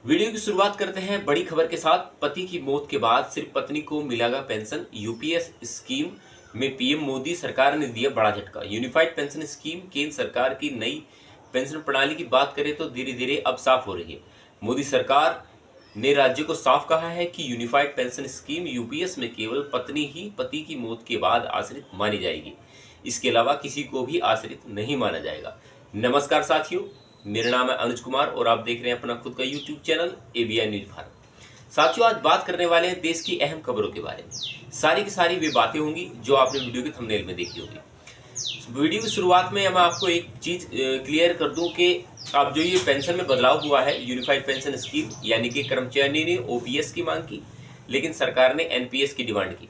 Video की शुरुआत करते हैं बड़ी खबर के साथ। पति की मौत के बाद सिर्फ पत्नी को मिलेगा पेंशन। यूपीएस स्कीम में पीएम मोदी सरकार ने दिया बड़ा झटका। यूनिफाइड पेंशन स्कीम केंद्र सरकार की नई पेंशन प्रणाली की बात करें तो धीरे धीरे अब साफ हो रही है। मोदी सरकार ने राज्यों को साफ कहा है कि यूनिफाइड पेंशन स्कीम यूपीएस में केवल पत्नी ही पति की मौत के बाद आश्रित मानी जाएगी। इसके अलावा किसी को भी आश्रित नहीं माना जाएगा। नमस्कार साथियों, मेरा नाम है अनुज कुमार और आप देख रहे हैं अपना खुद का YouTube channel ABI news Bharat. साथियों, आज बात करने वाले हैं देश की अहम खबरों के बारे में। सारी की सारी वे बातें होंगी जो आपने वीडियो के थंबनेल में देखी होगी। वीडियो की शुरुआत में मैं आपको एक चीज क्लियर कर दूं कि अब जो ये पेंशन में बदलाव हुआ है, यूनिफाइड पेंशन स्कीम, यानी कि कर्मचारी ने ओपीएस की मांग की लेकिन सरकार ने एनपीएस की डिमांड की,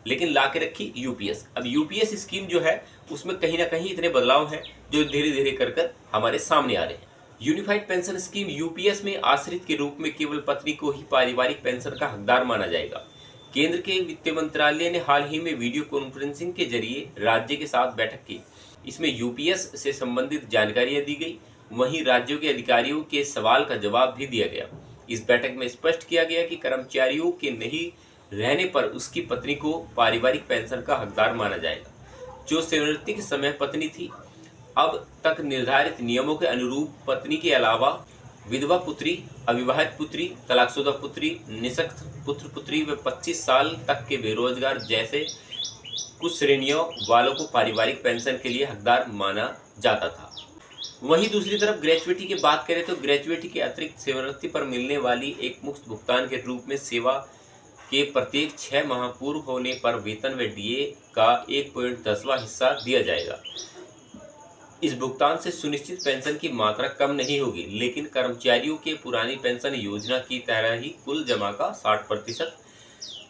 लेकिन ला के रखी यूपीएस। अब यूपीएस स्कीम जो है उसमें कहीं ना कहीं इतने बदलाव हैं जो धीरे धीरे कर हमारे सामने आ रहे हैं। यूनिफाइड पेंशन स्कीम यूपीएस में आश्रित के रूप में केवल पत्नी को ही पारिवारिक पेंशन का हकदार माना जाएगा। केंद्र के वित्त मंत्रालय ने हाल ही में वीडियो कॉन्फ्रेंसिंग के जरिए राज्य के साथ बैठक की। इसमें यूपीएस से संबंधित जानकारियां दी गई, वहीं राज्यों के अधिकारियों के सवाल का जवाब भी दिया गया। इस बैठक में स्पष्ट किया गया कि कर्मचारियों के नहीं रहने पर उसकी पत्नी को पारिवारिक पेंशन का हकदार माना जाएगा। जो सेवानिवृत्ति के समय पत्नी थी, अब तक निर्धारित नियमों के अनुरूप पत्नी के अलावा विधवा पुत्री, अविवाहित पुत्री, तलाकशुदा पुत्री, निःशक्त पुत्र पुत्री व 25 साल तक के बेरोजगार जैसे कुछ श्रेणियों वालों को पारिवारिक पेंशन के लिए हकदार माना जाता था। वहीं दूसरी तरफ ग्रेच्युइटी की बात करें तो ग्रेच्युइटी के अतिरिक्त सेवानिवृत्ति पर मिलने वाली एक मुफ्त भुगतान के रूप में सेवा के प्रत्येक 6 माह पूर्व होने पर वेतन व डीए का 1.10वां हिस्सा दिया जाएगा। इस भुगतान से सुनिश्चित पेंशन की मात्रा कम नहीं होगी, लेकिन कर्मचारियों के पुरानी पेंशन योजना की तरह ही कुल जमा का 60%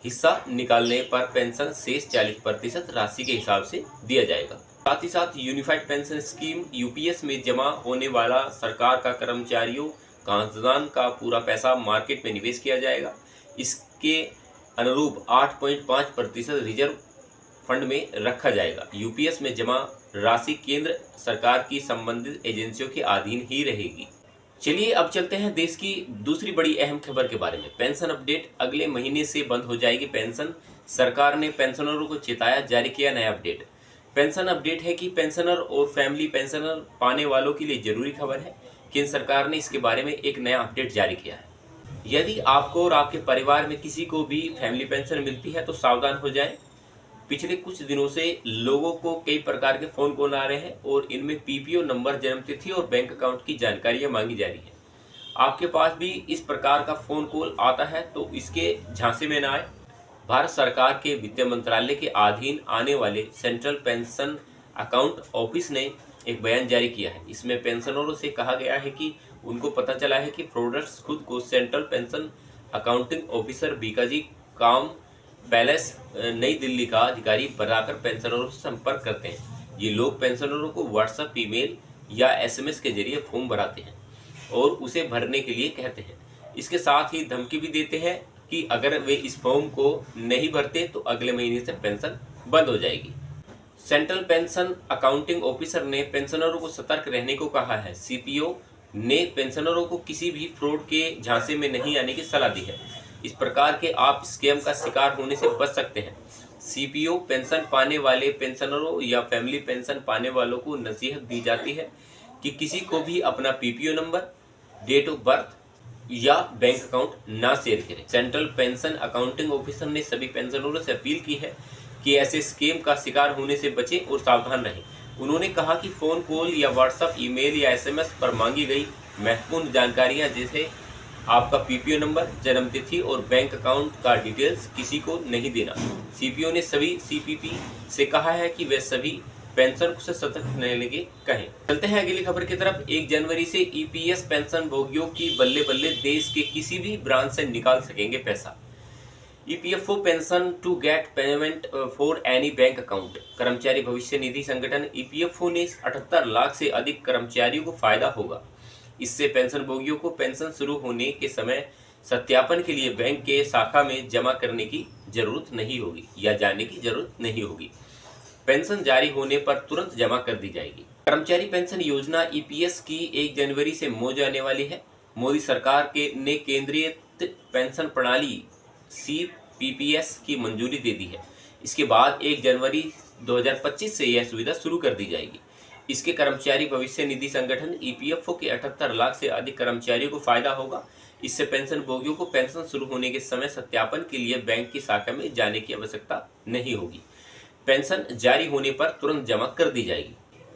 हिस्सा निकालने पर पेंशन शेष 40% राशि के हिसाब से दिया जाएगा। साथ ही साथ यूनिफाइड पेंशन स्कीम यूपीएस में जमा होने वाला सरकार का कर्मचारियों का खाद्यान्न का पूरा पैसा मार्केट में निवेश किया जाएगा। इसके अनुरूप 8.5% रिजर्व फंड में रखा जाएगा। यूपीएस में जमा राशि केंद्र सरकार की संबंधित एजेंसियों के अधीन ही रहेगी। चलिए अब चलते हैं देश की दूसरी बड़ी अहम खबर के बारे में। पेंशन अपडेट, अगले महीने से बंद हो जाएगी पेंशन। सरकार ने पेंशनरों को चेताया, जारी किया नया अपडेट। पेंशन अपडेट है कि पेंशनर और फैमिली पेंशनर पाने वालों के लिए जरूरी खबर है। केंद्र सरकार ने इसके बारे में एक नया अपडेट जारी किया है। यदि आपको और आपके परिवार में किसी को भी फैमिली पेंशन मिलती है तो सावधान हो जाएं। पिछले कुछ दिनों से लोगों को कई प्रकार के फोन कॉल आ रहे हैं और इनमें पीपीओ नंबर, जन्मतिथि और बैंक अकाउंट की जानकारियां मांगी जा रही हैं। आपके पास भी इस प्रकार का फोन कॉल आता है तो इसके झांसे में न आए। भारत सरकार के वित्त मंत्रालय के अधीन आने वाले सेंट्रल पेंशन अकाउंट ऑफिस ने एक बयान जारी किया है। इसमें पेंशनरों से कहा गया है कि उनको पता चला है कि फ्रॉडर्स खुद को central pension accounting officer Bikaji काम पैलेस नई दिल्ली का अधिकारी बनाकर पेंशनरों से संपर्क करते हैं। ये लोग पेंशनरों को व्हाट्सएप, ईमेल या एसएमएस के जरिए फॉर्म भराते हैं और उसे भरने के लिए कहते हैं। इसके साथ ही धमकी भी देते हैं कि अगर वे इस फॉर्म को नहीं भरते तो अगले महीने से पेंशन बंद हो जाएगी। सेंट्रल पेंशन अकाउंटिंग ऑफिसर ने पेंशनरों को सतर्क रहने को कहा है। सीपीओ ने पेंशनरों को किसी भी फ्रॉड के झांसे में नहीं आने की सलाह दी है। इस प्रकार के आप स्कैम का शिकार होने से बच सकते हैं। सीपीओ पेंशन पाने वाले पेंशनरों या फैमिली पेंशन पाने वालों को नसीहत दी जाती है कि किसी को भी अपना PPO number, date of birth या बैंक अकाउंट ना शेयर करें। सेंट्रल पेंशन अकाउंटिंग ऑफिसर ने सभी पेंशनरों से अपील की है कि ऐसे स्कैम का शिकार होने से बचें और सावधान रहें। उन्होंने कहा कि फोन कॉल या व्हाट्सएप, ईमेल या एसएमएस पर मांगी गई महत्वपूर्ण जानकारियां जैसे आपका पीपीओ नंबर, जन्मतिथि और बैंक अकाउंट का डिटेल्स किसी को नहीं देना। सीपीओ ने सभी सीपीपी से कहा है कि वे सभी पेंशन से सतर्क रहने के कहें। चलते हैं अगली खबर की तरफ। 1 जनवरी से ईपीएस पेंशन भोगियों की बल्ले बल्ले देश के किसी भी ब्रांच से निकाल सकेंगे पैसा। EPFO pension to get payment for any bank account. कर्मचारी भविष्य निधि संगठन ईपीएफओ ने 78 लाख से अधिक कर्मचारियों को फायदा होगा। इससे पेंशन भोगियों को पेंशन शुरू होने के समय सत्यापन के लिए बैंक के शाखा में जमा करने की जरूरत नहीं होगी या जाने की जरूरत नहीं होगी। पेंशन जारी होने पर तुरंत जमा कर दी जाएगी। कर्मचारी पेंशन योजना ईपीएस की 1 जनवरी से मौज आने वाली है। मोदी सरकार के ने केंद्रीय पेंशन प्रणाली CPPS की मंजूरी दे दी है। इसके बाद 1 जनवरी 2025 से यह सुविधा शुरू कर दी जाएगी। इसके कर्मचारी भविष्य निधि संगठन EPFO के 78 लाख से अधिक कर्मचारियों को फायदा होगा। इससे पेंशन भोगियों को पेंशन शुरू होने के समय सत्यापन के लिए बैंक की शाखा में जाने की आवश्यकता नहीं होगी। पेंशन जारी होने पर तुरंत जमा कर दी जाएगी।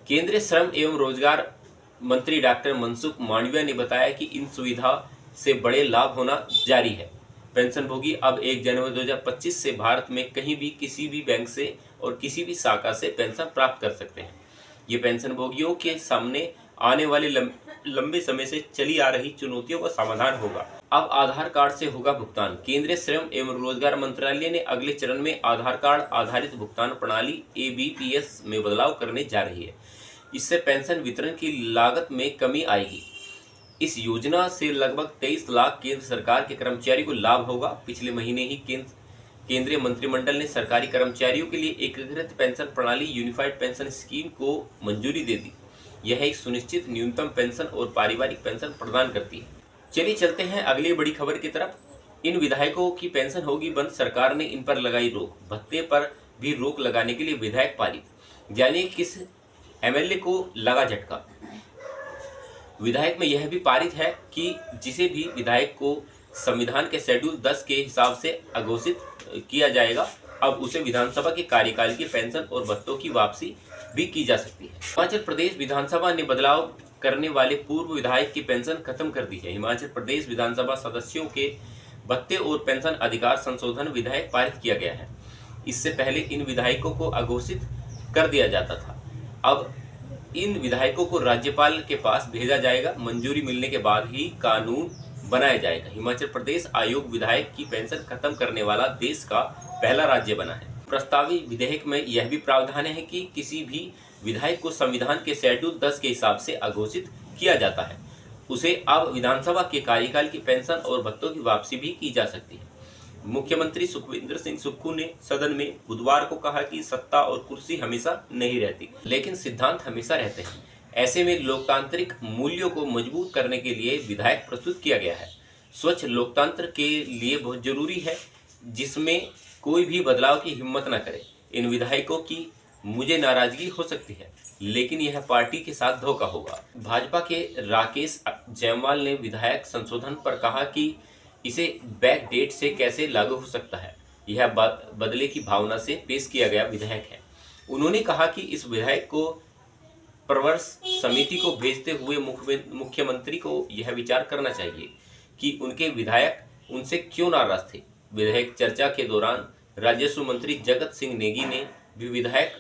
केंद्रीय श्रम एवं रोजगार मंत्री डॉक्टर मनसुख मांडविया ने बताया कि इन सुविधा से बड़े लाभ होना जारी है। पेंशन भोगी अब 1 जनवरी 2025 से भारत में कहीं भी किसी भी बैंक से और किसी भी शाखा से पेंशन प्राप्त कर सकते हैं। ये पेंशन भोगियों के सामने आने वाले लंबे समय से चली आ रही चुनौतियों का समाधान होगा। अब आधार कार्ड से होगा भुगतान। केंद्रीय श्रम एवं रोजगार मंत्रालय ने अगले चरण में आधार कार्ड आधारित भुगतान प्रणाली ABPS में बदलाव करने जा रही है। इससे पेंशन वितरण की लागत में कमी आएगी। इस योजना से लगभग 23 लाख केंद्र सरकार के कर्मचारियों को लाभ होगा। पिछले महीने ही केंद्रीय मंत्रिमंडल ने सरकारी कर्मचारियों के लिए एकीकृत पेंशन प्रणाली यूनिफाइड पेंशन स्कीम को मंजूरी दे दी। यह एक सुनिश्चित न्यूनतम पेंशन और पारिवारिक पेंशन प्रदान करती है। चलिए चलते हैं अगली बड़ी खबर की तरफ। इन विधायकों की पेंशन होगी बंद, सरकार ने इन पर लगाई रोक। भत्ते पर भी रोक लगाने के लिए विधायक पारित। जानिए किस MLA को लगा झटका। विधायक में यह भी पारित है कि जिसे भी विधायक को संविधान के शेड्यूल 10 के हिसाब से अघोषित किया जाएगा, अब उसे विधानसभा के कार्यकाल की पेंशन और भत्तों की वापसी भी की जा सकती है। हिमाचल प्रदेश विधानसभा ने बदलाव करने वाले पूर्व विधायक की पेंशन खत्म कर दी है। हिमाचल प्रदेश विधानसभा सदस्यों के भत्ते और पेंशन अधिकार संशोधन विधेयक पारित किया गया है। इससे पहले इन विधायकों को अघोषित कर दिया जाता था। अब इन विधायकों को राज्यपाल के पास भेजा जाएगा। मंजूरी मिलने के बाद ही कानून बनाया जाएगा। हिमाचल प्रदेश आयोग विधायक की पेंशन खत्म करने वाला देश का पहला राज्य बना है। प्रस्तावित विधेयक में यह भी प्रावधान है कि किसी भी विधायक को संविधान के शेड्यूल 10 के हिसाब से अघोषित किया जाता है, उसे अब विधानसभा के कार्यकाल की पेंशन और भत्तों की वापसी भी की जा सकती है। मुख्यमंत्री सुखविंदर सिंह सुक्खू ने सदन में बुधवार को कहा कि सत्ता और कुर्सी हमेशा नहीं रहती, लेकिन सिद्धांत हमेशा रहते हैं। ऐसे में लोकतांत्रिक मूल्यों को मजबूत करने के लिए विधेयक प्रस्तुत किया गया है। स्वच्छ लोकतंत्र के लिए बहुत जरूरी है जिसमें कोई भी बदलाव की हिम्मत न करे। इन विधायकों की मुझे नाराजगी हो सकती है, लेकिन यह पार्टी के साथ धोखा होगा। भाजपा के राकेश जयमवाल ने विधायक संशोधन पर कहा कि इसे बैक डेट से कैसे लागू हो सकता है। यह बदले की भावना से पेश किया गया विधेयक है। उन्होंने कहा कि इस विधेयक को प्रवर्ष समिति को भेजते हुए मुख्यमंत्री को यह विचार करना चाहिए कि उनके विधायक उनसे क्यों नाराज थे। विधेयक चर्चा के दौरान राजस्व मंत्री जगत सिंह नेगी ने भी विधेयक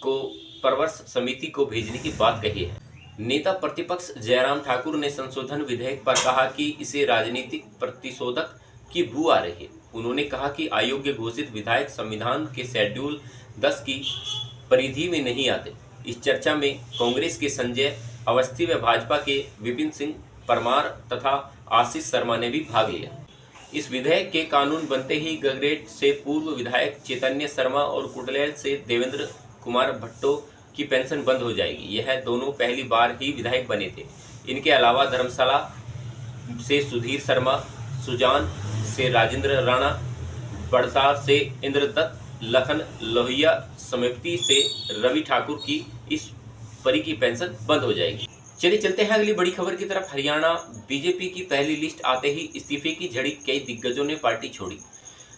को प्रवर्ष समिति को भेजने की बात कही है। नेता प्रतिपक्ष जयराम ठाकुर ने संशोधन विधेयक पर कहा कि इसे राजनीतिक प्रतिशोधक की बू आ रही है। उन्होंने कहा कि अयोग्य घोषित विधायक संविधान के शेड्यूल 10 की परिधि में नहीं आते। इस चर्चा में कांग्रेस के संजय अवस्थी व भाजपा के विपिन सिंह परमार तथा आशीष शर्मा ने भी भाग लिया। इस विधेयक के कानून बनते ही गगरेट से पूर्व विधायक चैतन्य शर्मा और कुटलैल से देवेंद्र कुमार भट्टो की पेंशन बंद हो जाएगी। यह दोनों पहली बार ही विधायक बने थे। इनके अलावा धर्मशाला से सुधीर शर्मा, सुजान से राजेंद्र राणा, बड़सार से इंद्रदत्त, लखन लोहिया समिति से रवि ठाकुर की इस परी की पेंशन बंद हो जाएगी। चलिए चलते हैं अगली बड़ी खबर की तरफ। हरियाणा बीजेपी की पहली लिस्ट आते ही इस्तीफे की झड़ी, कई दिग्गजों ने पार्टी छोड़ी।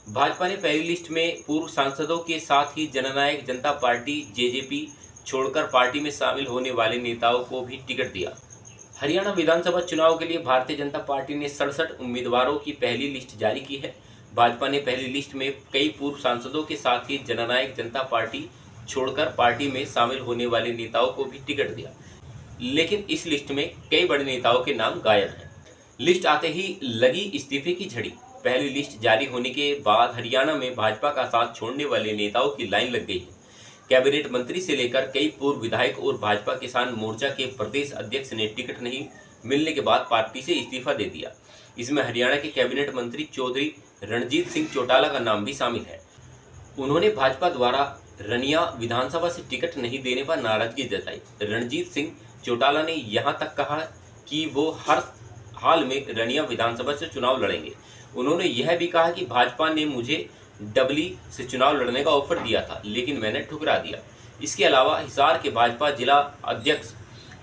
भाजपा ने पहली लिस्ट में पूर्व सांसदों के साथ ही जननायक जनता पार्टी JJP छोड़कर पार्टी में शामिल होने वाले नेताओं को भी टिकट दिया। हरियाणा विधानसभा चुनाव के लिए भारतीय जनता पार्टी ने 67 उम्मीदवारों की पहली लिस्ट जारी की है। भाजपा ने पहली लिस्ट में कई पूर्व सांसदों के साथ ही जननायक जनता पार्टी छोड़कर पार्टी में शामिल होने वाले नेताओं को भी टिकट दिया, लेकिन इस लिस्ट में कई बड़े नेताओं के नाम गायब हैं। लिस्ट आते ही लगी इस्तीफे की झड़ी। पहली लिस्ट जारी होने के बाद हरियाणा में भाजपा का साथ छोड़ने वाले नेताओं की लाइन लग गई है। कैबिनेट मंत्री से लेकर कई पूर्व विधायक और भाजपा किसान मोर्चा के प्रदेश अध्यक्ष ने टिकट नहीं मिलने के बाद पार्टी से इस्तीफा दे दिया। इसमें हरियाणा के कैबिनेट मंत्री चौधरी रणजीत सिंह चौटाला का नाम भी शामिल है। उन्होंने भाजपा द्वारा रनिया विधानसभा से टिकट नहीं देने पर नाराजगी जताई। रणजीत सिंह चौटाला ने यहां तक कहा कि वो हर हाल में रनिया विधानसभा से चुनाव लड़ेंगे। उन्होंने यह भी कहा कि भाजपा ने मुझे डबली से चुनाव लड़ने का ऑफर दिया था, लेकिन मैंने ठुकरा दिया। इसके अलावा हिसार के भाजपा जिला अध्यक्ष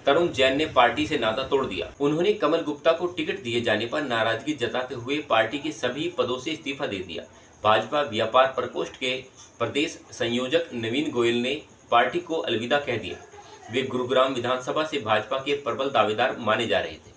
तरुण जैन ने पार्टी से नाता तोड़ दिया। उन्होंने कमल गुप्ता को टिकट दिए जाने पर नाराजगी जताते हुए पार्टी के सभी पदों से इस्तीफा दे दिया। भाजपा व्यापार प्रकोष्ठ के प्रदेश संयोजक नवीन गोयल ने पार्टी को अलविदा कह दिया। वे गुरुग्राम विधानसभा से भाजपा के प्रबल दावेदार माने जा रहे थे।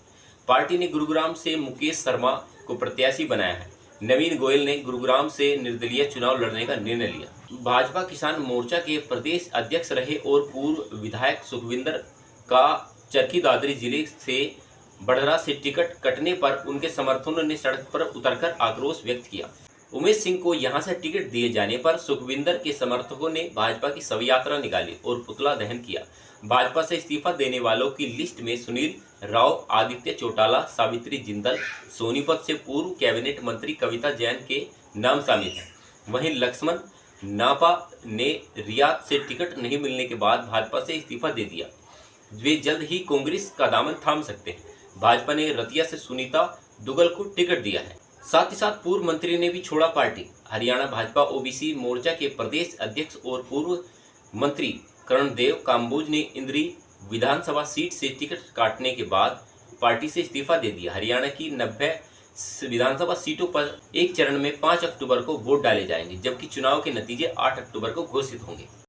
पार्टी ने गुरुग्राम से मुकेश शर्मा को प्रत्याशी बनाया है। नवीन गोयल ने गुरुग्राम से निर्दलीय चुनाव लड़ने का निर्णय लिया। भाजपा किसान मोर्चा के प्रदेश अध्यक्ष रहे और पूर्व विधायक सुखविंदर का चरखी दादरी जिले से बड़हरा से टिकट कटने पर उनके समर्थकों ने सड़क पर उतरकर आक्रोश व्यक्त किया। उमेश सिंह को यहां से टिकट दिए जाने पर सुखविंदर के समर्थकों ने भाजपा की शव यात्रा निकाली और पुतला दहन किया। भाजपा से इस्तीफा देने वालों की लिस्ट में सुनील राव, आदित्य चौटाला, सावित्री जिंदल, सोनीपत से पूर्व कैबिनेट मंत्री कविता जैन के नाम शामिल हैं। वहीं लक्ष्मण नापा ने रियाद से टिकट नहीं मिलने के बाद भाजपा से इस्तीफा दे दिया। वे जल्द ही कांग्रेस का दामन थाम सकते हैं। भाजपा ने रतिया से सुनीता दुग्गल को टिकट दिया है। साथ ही साथ पूर्व मंत्री ने भी छोड़ा पार्टी। हरियाणा भाजपा ओबीसी मोर्चा के प्रदेश अध्यक्ष और पूर्व मंत्री कर्णदेव काम्बोज ने इंद्री विधानसभा सीट से टिकट काटने के बाद पार्टी से इस्तीफा दे दिया। हरियाणा की 90 विधानसभा सीटों पर एक चरण में 5 अक्टूबर को वोट डाले जाएंगे, जबकि चुनाव के नतीजे 8 अक्टूबर को घोषित होंगे।